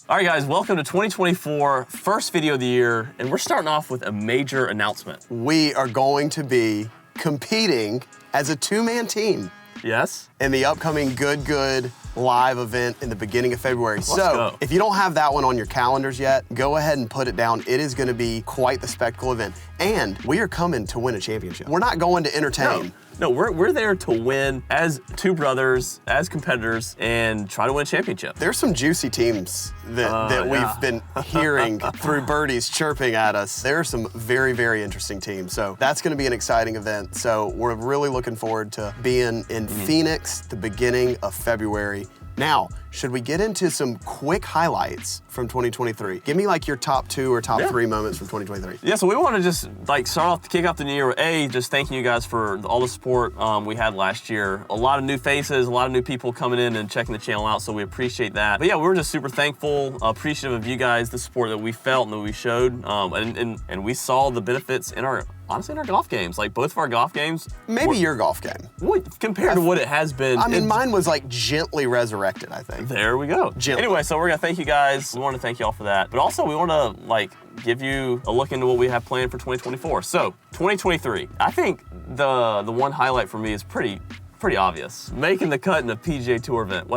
All right, guys, welcome to 2024, first video of the year, and we're starting off with a major announcement. We are going to be competing as a two-man team. Yes? In the upcoming Good live event in the beginning of February. Let's go. If you don't have that one on your calendars yet, go ahead and put it down. It is going to be quite the spectacle event. And we are coming to win a championship. We're not going to entertain. No, we're there to win as two brothers, as competitors, and try to win a championship. There's some juicy teams that we've been hearing through birdies chirping at us. There are some very, very interesting teams. So that's going to be an exciting event. So we're really looking forward to being in Phoenix the beginning of February. Now, should we get into some quick highlights from 2023? Give me like your top two or top three moments from 2023. Yeah, so we want to just kick off the new year with just thanking you guys for all the support we had last year. A lot of new faces, a lot of new people coming in and checking the channel out, so we appreciate that. But yeah, we were just super thankful, appreciative of you guys, the support that we felt and that we showed, and we saw the benefits in our golf games. Like both of our golf games. Maybe your golf game. Compared to what it has been. I mean, mine was like gently resurrected, I think. There we go. Gently. Anyway, so we're gonna thank you guys. We want to thank y'all for that. But also we want to give you a look into what we have planned for 2024. So 2023, I think the one highlight for me is pretty obvious. Making the cut in a PGA Tour event.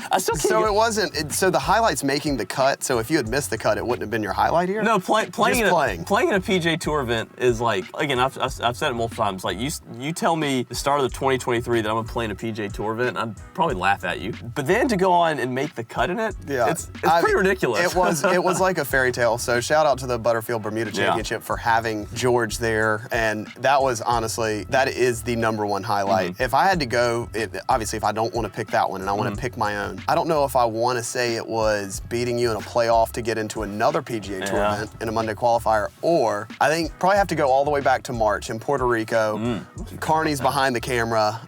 I still can't. So it wasn't. So the highlight's making the cut. So if you had missed the cut, it wouldn't have been your highlight here. No, playing in a PGA Tour event is like, again, I've said it multiple times. Like you tell me the start of the 2023 that I'm gonna play in a PGA Tour event, I'd probably laugh at you. But then to go on and make the cut in it, it's pretty ridiculous. It was like a fairy tale. So shout out to the Butterfield Bermuda Championship for having George there, and that was honestly that is the #1 highlight. If I had to go, obviously if I don't want to pick that one and I want to pick my own, I don't know if I want to say it was beating you in a playoff to get into another PGA Tour event in a Monday qualifier, or I think probably have to go all the way back to March in Puerto Rico. Carney's behind the camera,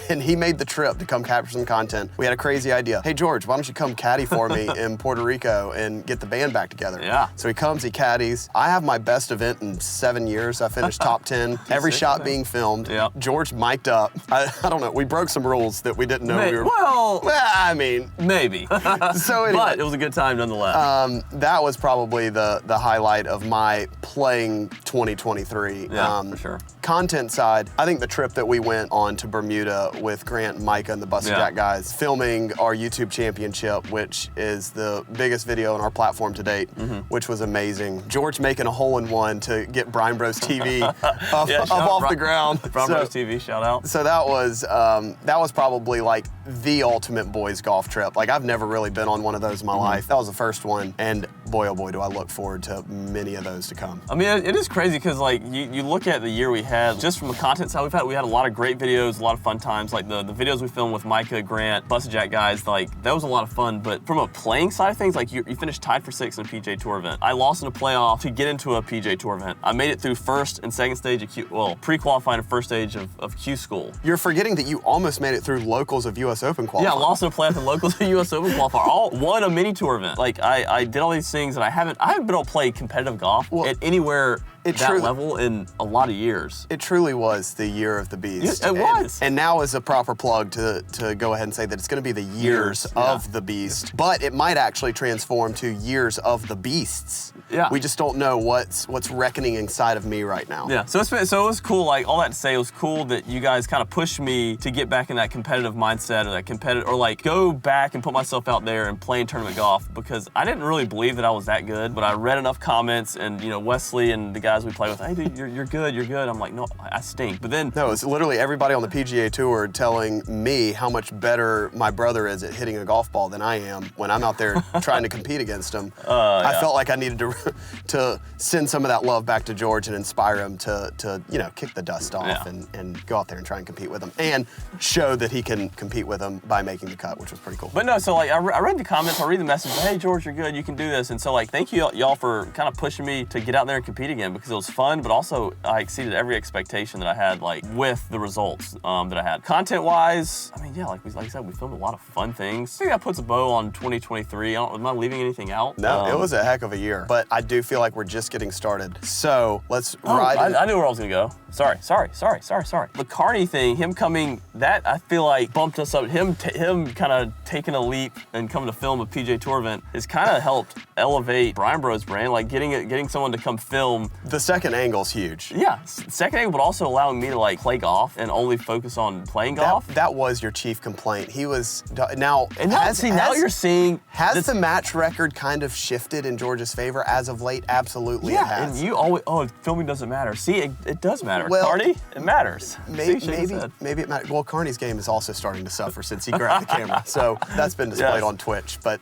and he made the trip to come capture some content. We had a crazy idea. Hey George, why don't you come caddy for me in Puerto Rico and get the band back together? Yeah. So he comes, he caddies. I have my best event in 7 years. I finished top 10, every shot being filmed. Yeah. George mic'd up. I don't know, we broke some rules that we didn't know we were. Well, I mean. Maybe. So anyway, but it was a good time nonetheless. That was probably the highlight of my playing 2023. Yeah, for sure. Content side, I think the trip that we went on to Bermuda with Grant and Micah and the Busted Jack guys, filming our YouTube championship, which is the biggest video on our platform to date, which was amazing. George making a hole-in-one to get Bryan Bros TV up off the ground. Bryan Bros TV, shout out. So that was probably like the ultimate boys golf trip. Like I've never really been on one of those in my life. That was the first one, and boy oh boy do I look forward to many of those to come. I mean, it is crazy because like you look at the year we had, just from the content side we had a lot of great videos, a lot of fun times. Like the videos we filmed with Micah, Grant, Busted Jack guys, like that was a lot of fun. But from a playing side of things, like you finished tied for 6th in a PGA Tour event. I lost in a playoff to get into a PGA Tour event. I made it through first and second stage of pre-qualifying and first stage of Q school. You're forgetting that you almost made it through locals of US Open qualifying. Yeah, I lost in a playoff in locals of US Open qualifier. All won a mini tour event. Like I did all these things that I haven't been able to play competitive golf at anywhere that level in a lot of years. It truly was the year of the beast. It was. And now is a proper plug to go ahead and say that it's going to be the years of the beast. But it might actually transform to years of the beasts. Yeah. We just don't know what's reckoning inside of me right now. Yeah. So it was cool. Like all that to say, it was cool that you guys kind of pushed me to get back in that competitive mindset or that competitive, or like go back and put myself out there and play in tournament golf, because I didn't really believe that I was that good. But I read enough comments, and Wesley and the guys we play with, hey dude, you're good, you're good. I'm like, no, I stink. But then no, it's literally everybody on the PGA Tour telling me how much better my brother is at hitting a golf ball than I am when I'm out there trying to compete against him. I felt like I needed to send some of that love back to George and inspire him to kick the dust off and go out there and try and compete with him and show that he can compete with him by making the cut, which was pretty cool. But no, so like I read the comments, I read the message, hey George, you're good, you can do this. And so like thank you y'all for kind of pushing me to get out there and compete again, because it was fun, but also I exceeded every expectation that I had, like with the results that I had. Content wise, I mean, yeah, like I said, we filmed a lot of fun things. I think that puts a bow on 2023. Am I leaving anything out? No, it was a heck of a year, but I do feel feel like we're just getting started. So let's ride. I knew where I was gonna go. Sorry. The Carney thing, him coming, that I feel like bumped us up. Him kind of taking a leap and coming to film a PGA Tour event has kind of helped elevate Bryan Bros brand. Like getting someone to come film. The second angle's huge. Yeah, second angle, but also allowing me to like play golf and only focus on playing golf. That was your chief complaint. He was now. And now you're seeing the match record kind of shifted in George's favor as of late? Absolutely, it has. And you always filming doesn't matter. See, it does matter. Well, Carney, it matters. Maybe it matters. Well, Carney's game is also starting to suffer since he grabbed the camera, so that's been displayed on Twitch. But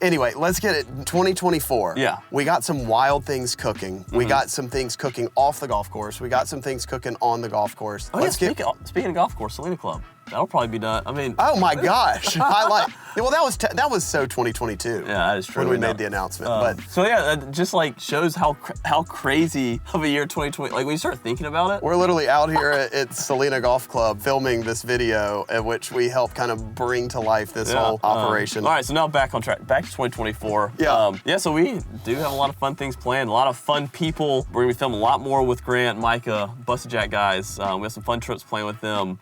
anyway, let's get it. 2024. Yeah, we got some wild things cooking. We got some things cooking off the golf course. We got some things cooking on the golf course. Speaking of golf course, Selena Club. That'll probably be done. I mean, oh my gosh! Well, that was so 2022. Yeah, that is true. When we made the announcement, but so yeah, that just like shows how crazy of a year 2020. Like when you start thinking about it, we're literally out here at Selena Golf Club filming this video, at which we help kind of bring to life this whole operation. All right, so now back on track. Back to 2024. Yeah. So we do have a lot of fun things planned. A lot of fun people. We're gonna be filming a lot more with Grant, Micah, Busted Jack guys. We have some fun trips planned with them.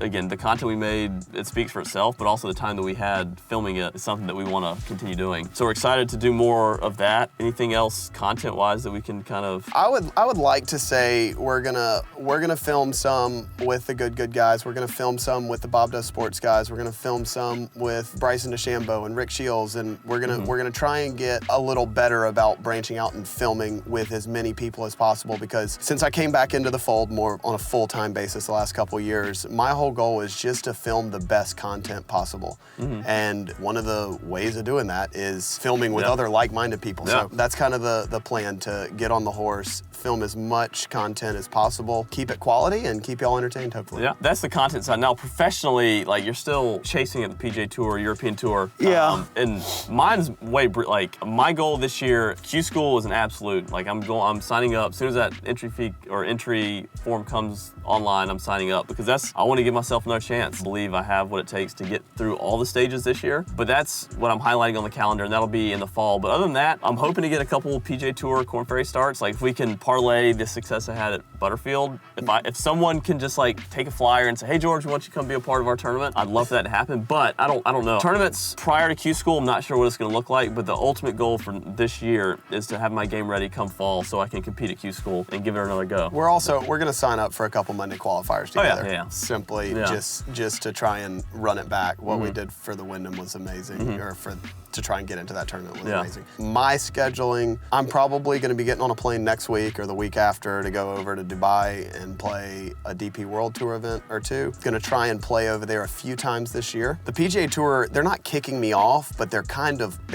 Again, the content we made, it speaks for itself, but also the time that we had filming it is something that we want to continue doing. So we're excited to do more of that. Anything else content-wise that we can kind of? I would like to say we're gonna film some with the good guys. We're gonna film some with the Bob Does Sports guys. We're gonna film some with Bryson DeChambeau and Rick Shields, and we're gonna try and get a little better about branching out and filming with as many people as possible, because since I came back into the fold more on a full-time basis the last couple of years, my whole goal is just to film the best content possible. And one of the ways of doing that is filming with other like-minded people. So that's kind of the plan, to get on the horse, film as much content as possible, keep it quality, and keep y'all entertained, hopefully. Yeah, that's the content side. Now, professionally, like, you're still chasing at the PGA Tour, European Tour. Yeah. And mine's like, my goal this year, Q School is an absolute. Like, I'm signing up. As soon as that entry form comes online, I'm signing up, because I want to give myself another chance. I believe I have what it takes to get through all the stages this year. But that's what I'm highlighting on the calendar, and that'll be in the fall. But other than that, I'm hoping to get a couple PGA Tour Korn Ferry starts. Like, if we can parlay the success I had at Butterfield, if someone can just like take a flyer and say, hey George, we want you to come be a part of our tournament, I'd love for that to happen. But I don't know. Tournaments prior to Q School, I'm not sure what it's gonna look like, but the ultimate goal for this year is to have my game ready come fall so I can compete at Q School and give it another go. We're gonna sign up for a couple Monday qualifiers together. Simply just to try and run it back. What we did for the Wyndham was amazing, or to try and get into that tournament was amazing. My scheduling, I'm probably gonna be getting on a plane next week or the week after to go over to Dubai and play a DP World Tour event or two. Gonna try and play over there a few times this year. The PGA Tour, they're not kicking me off, but they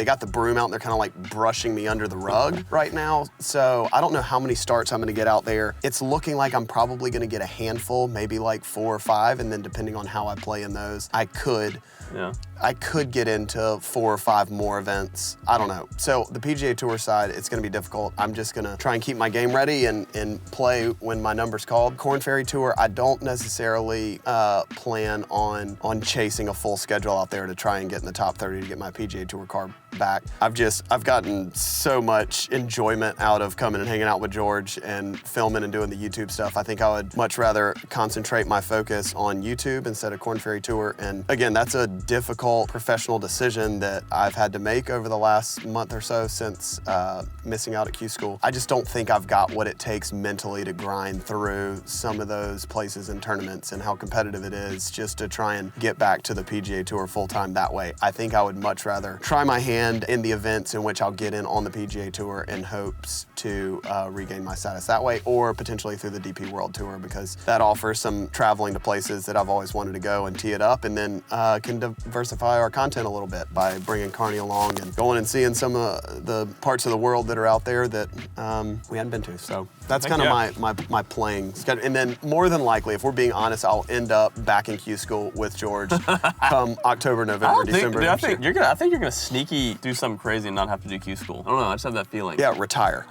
got the broom out and they're kind of like brushing me under the rug right now. So I don't know how many starts I'm gonna get out there. It's looking like I'm probably gonna get a handful, maybe like 4 or 5, and then depending on how I play in those, I could get into 4 or 5 more events. I don't know. So the PGA Tour side, it's gonna be difficult. I'm just gonna try and keep my game ready and play when my number's called. Korn Ferry Tour, I don't necessarily plan on chasing a full schedule out there to try and get in the top 30 to get my PGA Tour card back. I've gotten so much enjoyment out of coming and hanging out with George and filming and doing the YouTube stuff. I think I would much rather concentrate my focus on YouTube instead of Korn Ferry Tour. And again, that's a difficult professional decision that I've had to make over the last month or so since missing out at Q School. I just don't think I've got what it takes mentally to grind through some of those places and tournaments and how competitive it is just to try and get back to the PGA Tour full-time that way. I think I would much rather try my hand in the events in which I'll get in on the PGA Tour in hopes to regain my status that way, or potentially through the DP World Tour, because that offers some traveling to places that I've always wanted to go and tee it up, and then can diversify our content a little bit by bringing Carney along and going and seeing some of the parts of the world that are out there that we hadn't been to. So that's kind of my playing schedule. And then more than likely, if we're being honest, I'll end up back in Q School with George come October, November, December. I think you're gonna sneaky do something crazy and not have to do Q School. I don't know. I just have that feeling. Yeah, retire.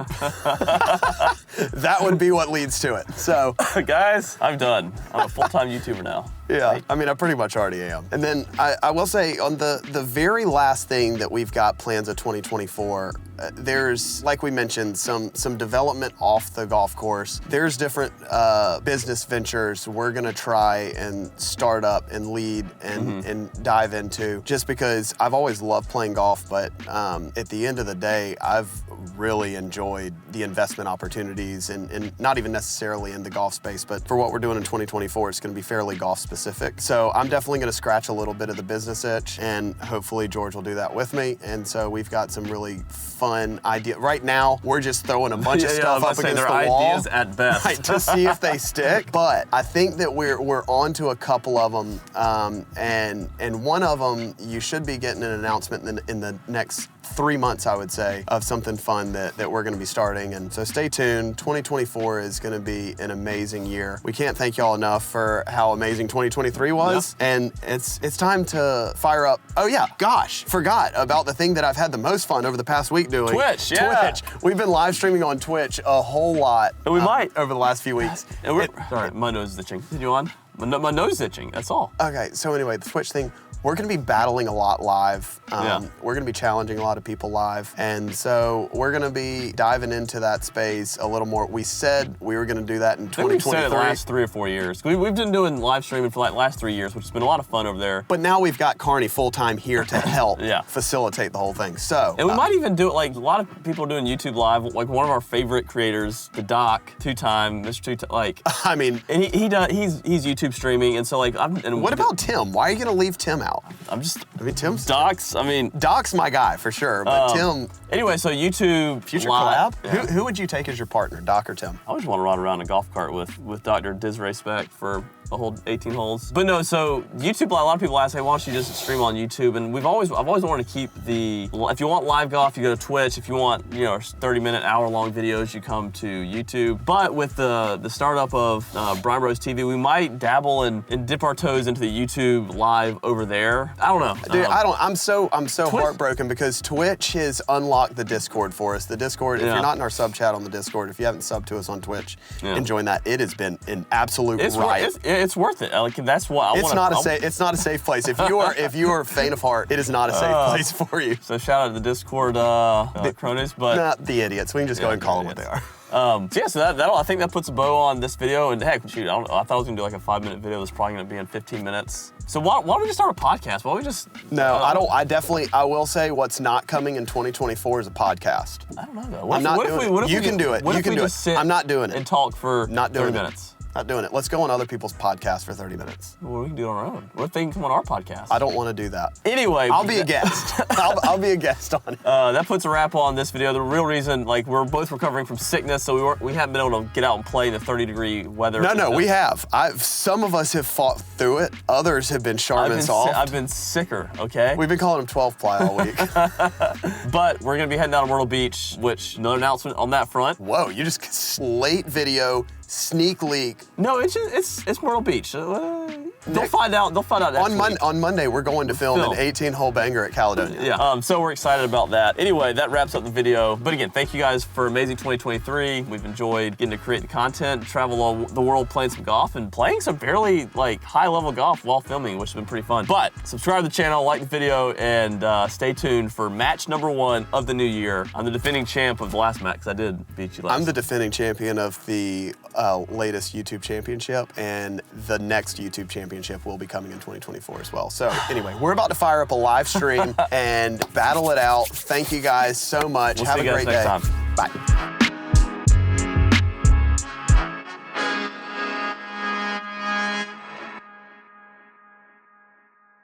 That would be what leads to it. So, guys, I'm done. I'm a full-time YouTuber now. Yeah, I mean, I pretty much already am. And then I will say on the very last thing that we've got plans of 2024, there's, like we mentioned, some development off the golf course. There's different business ventures we're gonna try and start up and lead and dive into, just because I've always loved playing golf, but at the end of the day, I've really enjoyed the investment opportunities and not even necessarily in the golf space, but for what we're doing in 2024, it's gonna be fairly golf specific. So I'm definitely gonna scratch a little bit of the business itch, and hopefully George will do that with me. And so we've got some really fun idea. Right now, we're just throwing a bunch of stuff up against the wall. Ideas at best. Right, to see if they stick. But I think that we're on to a couple of them, and one of them, you should be getting an announcement in the next 3 months, I would say, of something fun that we're gonna be starting. And so stay tuned. 2024 is gonna be an amazing year. We can't thank y'all enough for how amazing 2023 was. Yep. And it's time to fire up. Oh yeah, gosh, forgot about the thing that I've had the most fun over the past week doing. Twitch, yeah. Twitch. We've been live streaming on Twitch a whole lot. And we might. Over the last few weeks. Sorry, my nose is itching. Continue on. My nose is itching, that's all. Okay, so anyway, the Twitch thing, we're gonna be battling a lot live. We're gonna be challenging a lot of people live. And so we're gonna be diving into that space a little more. We said we were gonna do that in 2023. We've said it the last 3 or 4 years. We've been doing live streaming for like last 3 years, which has been a lot of fun over there. But now we've got Carney full-time here to help facilitate the whole thing. So. And we might even do it, like a lot of people are doing YouTube Live. Like one of our favorite creators, the Doc, two-time, Mr. Two-Time, like. I mean. And he's YouTube streaming, and so like. What about Tim? Why are you gonna leave Tim out? I mean, Tim's. Doc's my guy for sure, but Tim. Anyway, so YouTube Future Live. collab? Yeah. Who would you take as your partner, Doc or Tim? I always want to ride around a golf cart with Dr. Disray Speck for a whole 18 holes. But no, so YouTube, a lot of people ask, hey, why don't you just stream on YouTube? And I've always wanted to keep if you want live golf, you go to Twitch. If you want, 30-minute, hour-long videos, you come to YouTube. But with the startup of Bryan Bros TV, we might dabble and dip our toes into the YouTube Live over there. I don't know. Dude, I'm so heartbroken because Twitch has unlocked the Discord for us. The Discord, if you're not in our sub chat on the Discord, if you haven't subbed to us on Twitch and joined that, it has been an absolute riot. It's worth it. Like that's what I want. It's not a safe place. If you are faint of heart, it is not a safe place for you. So shout out to the Discord cronies, but not the idiots. We can just go and call them what they are. So I think that puts a bow on this video. And heck, shoot, I thought I was gonna do like a 5-minute video that's probably gonna be in 15 minutes. So why don't we just start a podcast? Why don't we just? No, I will say what's not coming in 2024 is a podcast. I don't know though. What if you can do it. You can do it. I'm not doing it. And talk for 30 minutes. Not doing it. Let's go on other people's podcasts for 30 minutes. Well, we can do it on our own. What if they can come on our podcast? I don't want to do that. Anyway. I'll be a guest. I'll be a guest on it. That puts a wrap on this video. The real reason, we're both recovering from sickness, so we haven't been able to get out and play in the 30-degree weather. No, we have. Some of us have fought through it. Others have been sharp and soft. I've been sicker, okay? We've been calling them 12-ply all week. But we're going to be heading down to Myrtle Beach, which, another announcement on that front. Whoa, you just late video. Sneak leak. No, it's Myrtle Beach. They'll find out next week. On Monday, we're going to film an 18-hole banger at Caledonia. Yeah, so we're excited about that. Anyway, that wraps up the video. But again, thank you guys for amazing 2023. We've enjoyed getting to create the content, travel all the world playing some golf, and playing some fairly high-level golf while filming, which has been pretty fun. But subscribe to the channel, like the video, and stay tuned for match number 1 of the new year. I'm the defending champ of the last match, because I did beat you last. I'm the defending champion of the latest YouTube championship, and the next YouTube championship will be coming in 2024 as well. So anyway, we're about to fire up a live stream and battle it out. Thank you guys so much. We'll Have see a you guys great next day. time. Bye.